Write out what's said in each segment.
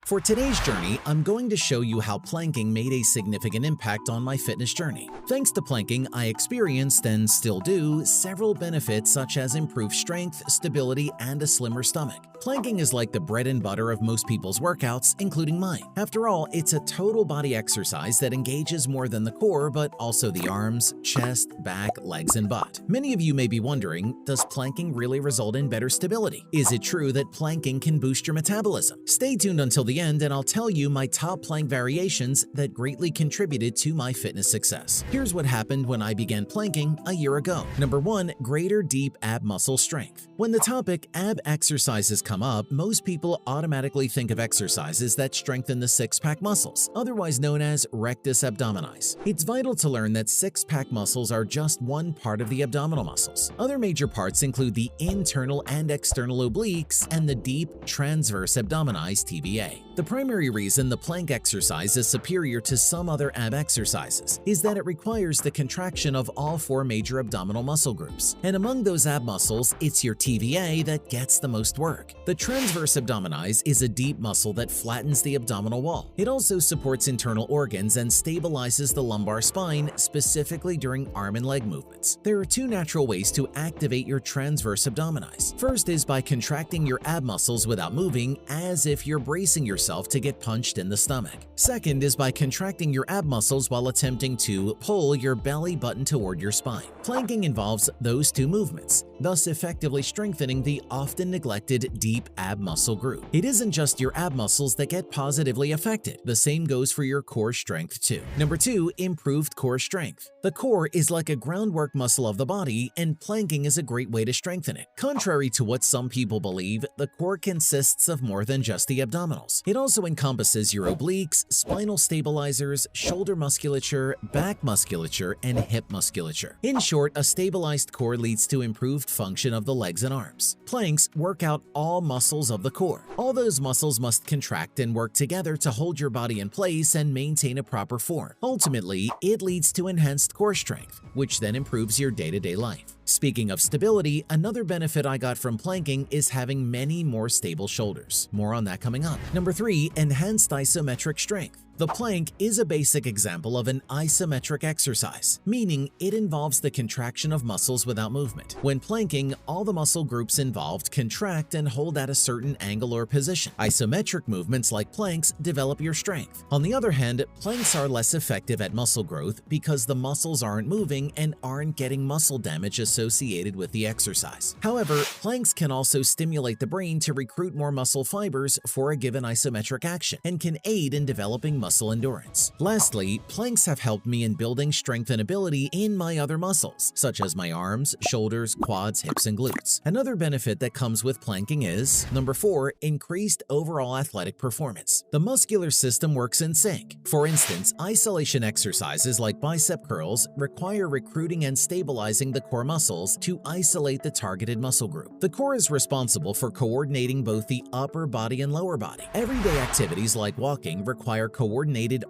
For today's journey, I'm going to show you how planking made a significant impact on my fitness journey. Thanks to planking, I experienced, and still do, several benefits such as improved strength, stability, and a slimmer stomach. Planking is like the bread and butter of most people's workouts, including mine. After all, it's a total body exercise that engages more than the core, but also the arms, chest, back, legs, and butt. Many of you may be wondering, does planking really result in better stability? Is it true that planking can boost your metabolism? Stay tuned until the end and I'll tell you my top plank variations that greatly contributed to my fitness success. Here's what happened when I began planking a year ago. Number 1. Greater deep ab muscle strength. When the topic ab exercises come up, most people automatically think of exercises that strengthen the six-pack muscles, otherwise known as rectus abdominis. It's vital to learn that six-pack muscles are just one part of the abdominal muscles. Other major parts include the internal and external obliques and the deep transverse abdominis TVA. The primary reason the plank exercise is superior to some other ab exercises is that it requires the contraction of all four major abdominal muscle groups. And among those ab muscles, it's your TVA that gets the most work. The transverse abdominis is a deep muscle that flattens the abdominal wall. It also supports internal organs and stabilizes the lumbar spine, specifically during arm and leg movements. There are two natural ways to activate your transverse abdominis. First is by contracting your ab muscles without moving, as if you're bracing yourself to get punched in the stomach. Second is by contracting your ab muscles while attempting to pull your belly button toward your spine. Planking involves those two movements, thus effectively strengthening the often neglected deep ab muscle group. It isn't just your ab muscles that get positively affected. The same goes for your core strength too. Number 2. Improved core strength. The core is like a groundwork muscle of the body, and planking is a great way to strengthen it. Contrary to what some people believe, the core consists of more than just the abdominals. It also encompasses your obliques, spinal stabilizers, shoulder musculature, back musculature, and hip musculature. In short, a stabilized core leads to improved function of the legs and arms. Planks work out all muscles of the core. All those muscles must contract and work together to hold your body in place and maintain a proper form. Ultimately, it leads to enhanced core strength, which then improves your day-to-day life. Speaking of stability, another benefit I got from planking is having many more stable shoulders. More on that coming up. Number 3. Enhanced isometric strength. The plank is a basic example of an isometric exercise, meaning it involves the contraction of muscles without movement. When planking, all the muscle groups involved contract and hold at a certain angle or position. Isometric movements like planks develop your strength. On the other hand, planks are less effective at muscle growth because the muscles aren't moving and aren't getting muscle damage associated with the exercise. However, planks can also stimulate the brain to recruit more muscle fibers for a given isometric action and can aid in developing muscle endurance. Lastly, planks have helped me in building strength and ability in my other muscles, such as my arms, shoulders, quads, hips, and glutes. Another benefit that comes with planking is, number 4, increased overall athletic performance. The muscular system works in sync. For instance, isolation exercises like bicep curls require recruiting and stabilizing the core muscles to isolate the targeted muscle group. The core is responsible for coordinating both the upper body and lower body. Everyday activities like walking require coordinated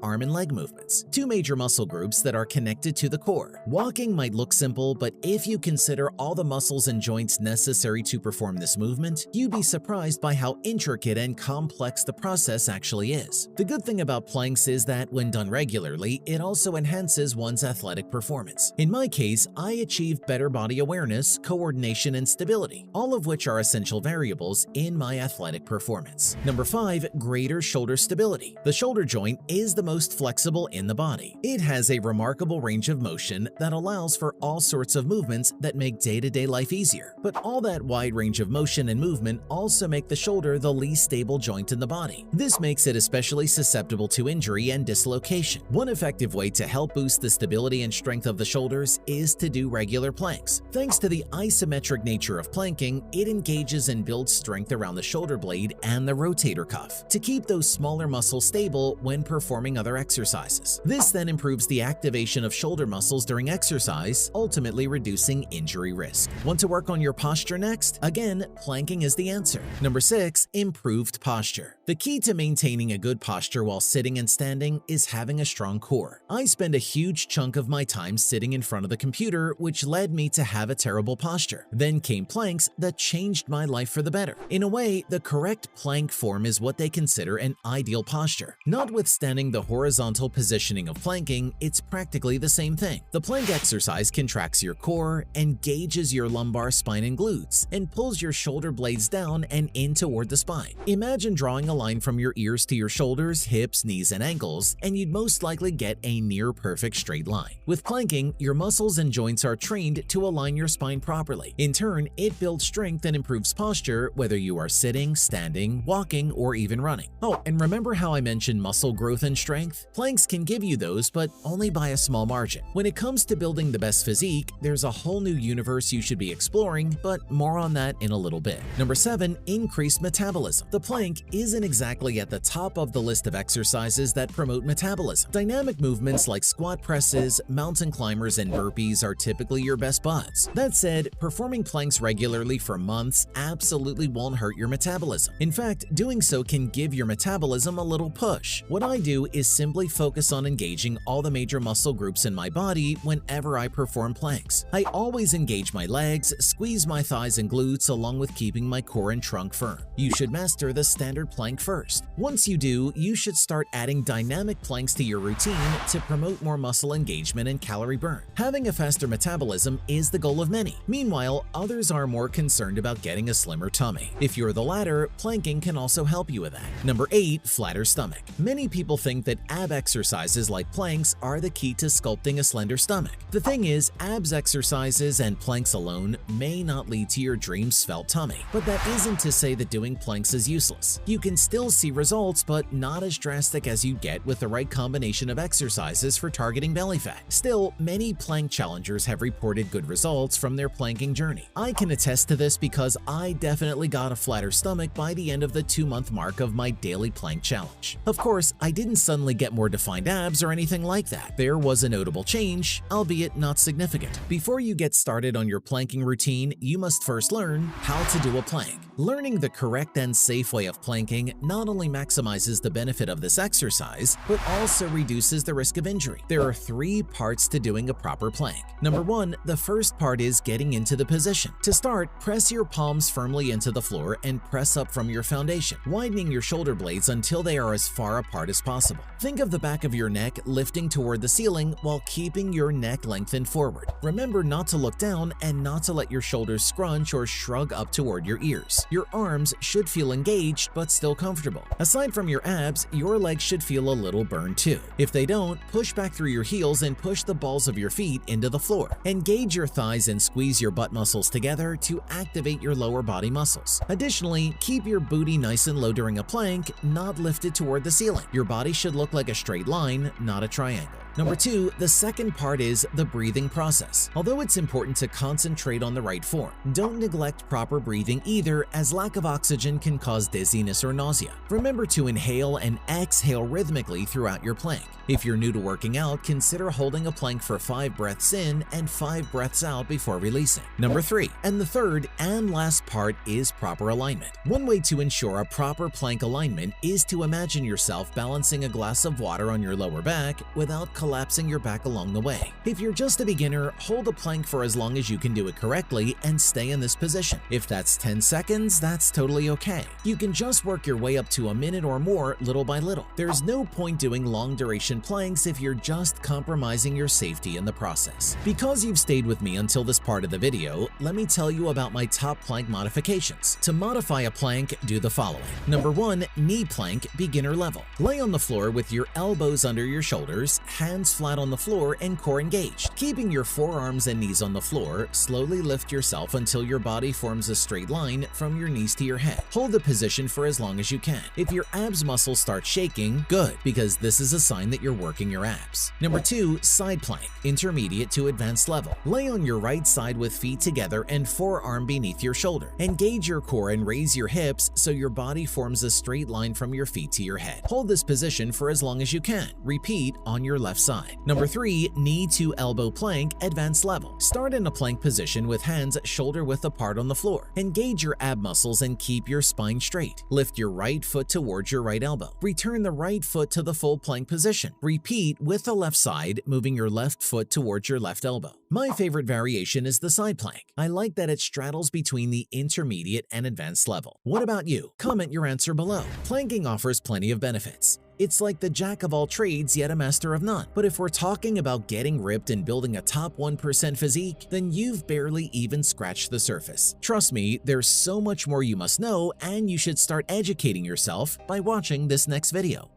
arm and leg movements, two major muscle groups that are connected to the core. Walking might look simple, but if you consider all the muscles and joints necessary to perform this movement, you'd be surprised by how intricate and complex the process actually is. The good thing about planks is that when done regularly, it also enhances one's athletic performance. In my case, I achieved better body awareness, coordination, and stability, all of which are essential variables in my athletic performance. Number 5. Greater shoulder stability. The shoulder joint is the most flexible in the body. It has a remarkable range of motion that allows for all sorts of movements that make day-to-day life easier. But all that wide range of motion and movement also make the shoulder the least stable joint in the body. This makes it especially susceptible to injury and dislocation. One effective way to help boost the stability and strength of the shoulders is to do regular planks. Thanks to the isometric nature of planking, it engages and builds strength around the shoulder blade and the rotator cuff to keep those smaller muscles stable when performing other exercises. This then improves the activation of shoulder muscles during exercise, ultimately reducing injury risk. Want to work on your posture next? Again, planking is the answer. Number 6. Improved posture. The key to maintaining a good posture while sitting and standing is having a strong core. I spend a huge chunk of my time sitting in front of the computer, which led me to have a terrible posture. Then came planks that changed my life for the better. In a way, the correct plank form is what they consider an ideal posture. Notwithstanding the horizontal positioning of planking, it's practically the same thing. The plank exercise contracts your core, engages your lumbar spine and glutes, and pulls your shoulder blades down and in toward the spine. Imagine drawing a line from your ears to your shoulders, hips, knees, and ankles, and you'd most likely get a near-perfect straight line. With planking, your muscles and joints are trained to align your spine properly. In turn, it builds strength and improves posture whether you are sitting, standing, walking, or even running. Oh, and remember how I mentioned muscle growth and strength? Planks can give you those, but only by a small margin. When it comes to building the best physique, there's a whole new universe you should be exploring, but more on that in a little bit. Number 7. Increased metabolism. The plank isn't exactly at the top of the list of exercises that promote metabolism. Dynamic movements like squat presses, mountain climbers, and burpees are typically your best buds. That said, performing planks regularly for months absolutely won't hurt your metabolism. In fact, doing so can give your metabolism a little push. What I do is simply focus on engaging all the major muscle groups in my body whenever I perform planks. I always engage my legs, squeeze my thighs and glutes, along with keeping my core and trunk firm. You should master the standard plank first. Once you do, you should start adding dynamic planks to your routine to promote more muscle engagement and calorie burn. Having a faster metabolism is the goal of many. Meanwhile, others are more concerned about getting a slimmer tummy. If you're the latter, planking can also help you with that. Number 8. Flatter stomach. Many people think that ab exercises like planks are the key to sculpting a slender stomach. The thing is, abs exercises and planks alone may not lead to your dream svelte tummy, but that isn't to say that doing planks is useless. You can still see results, but not as drastic as you get with the right combination of exercises for targeting belly fat. Still, many plank challengers have reported good results from their planking journey. I can attest to this because I definitely got a flatter stomach by the end of the 2-month mark of my daily plank challenge. Of course, I didn't suddenly get more defined abs or anything like that. There was a notable change, albeit not significant. Before you get started on your planking routine, you must first learn how to do a plank. Learning the correct and safe way of planking not only maximizes the benefit of this exercise, but also reduces the risk of injury. There are 3 parts to doing a proper plank. Number 1, the first part is getting into the position. To start, press your palms firmly into the floor and press up from your foundation, widening your shoulder blades until they are as far apart as possible. Think of the back of your neck lifting toward the ceiling while keeping your neck lengthened forward. Remember not to look down and not to let your shoulders scrunch or shrug up toward your ears. Your arms should feel engaged but still comfortable. Aside from your abs, your legs should feel a little burned too. If they don't, push back through your heels and push the balls of your feet into the floor. Engage your thighs and squeeze your butt muscles together to activate your lower body muscles. Additionally, keep your booty nice and low during a plank, not lifted toward the ceiling. Your body should look like a straight line, not a triangle. Number 2, the second part is the breathing process. Although it's important to concentrate on the right form, don't neglect proper breathing either, as lack of oxygen can cause dizziness or nausea. Remember to inhale and exhale rhythmically throughout your plank. If you're new to working out, consider holding a plank for 5 breaths in and 5 breaths out before releasing. Number 3, and the third and last part is proper alignment. One way to ensure a proper plank alignment is to imagine yourself balancing a glass of water on your lower back without collapsing your back along the way. If you're just a beginner, hold a plank for as long as you can do it correctly and stay in this position. If that's 10 seconds, that's totally okay. You can just work your way up to a minute or more little by little. There's no point doing long duration planks if you're just compromising your safety in the process. Because you've stayed with me until this part of the video, let me tell you about my top plank modifications. To modify a plank, do the following. Number 1, knee plank, beginner level. Lay on the floor with your elbows under your shoulders, hands flat on the floor and core engaged. Keeping your forearms and knees on the floor, slowly lift yourself until your body forms a straight line from your knees to your head. Hold the position for as long as you can. If your abs muscles start shaking, good, because this is a sign that you're working your abs. Number 2, side plank, intermediate to advanced level. Lay on your right side with feet together and forearm beneath your shoulder. Engage your core and raise your hips so your body forms a straight line from your feet to your head. Hold this position for as long as you can. Repeat on your left side. Number 3. Knee to elbow plank, advanced level. Start in a plank position with hands shoulder width apart on the floor. Engage your ab muscles and keep your spine straight. Lift your right foot towards your right elbow. Return the right foot to the full plank position. Repeat with the left side, moving your left foot towards your left elbow. My favorite variation is the side plank. I like that it straddles between the intermediate and advanced level. What about you? Comment your answer below. Planking offers plenty of benefits. It's like the jack of all trades yet a master of none. But if we're talking about getting ripped and building a top 1% physique, then you've barely even scratched the surface. Trust me, there's so much more you must know, and you should start educating yourself by watching this next video.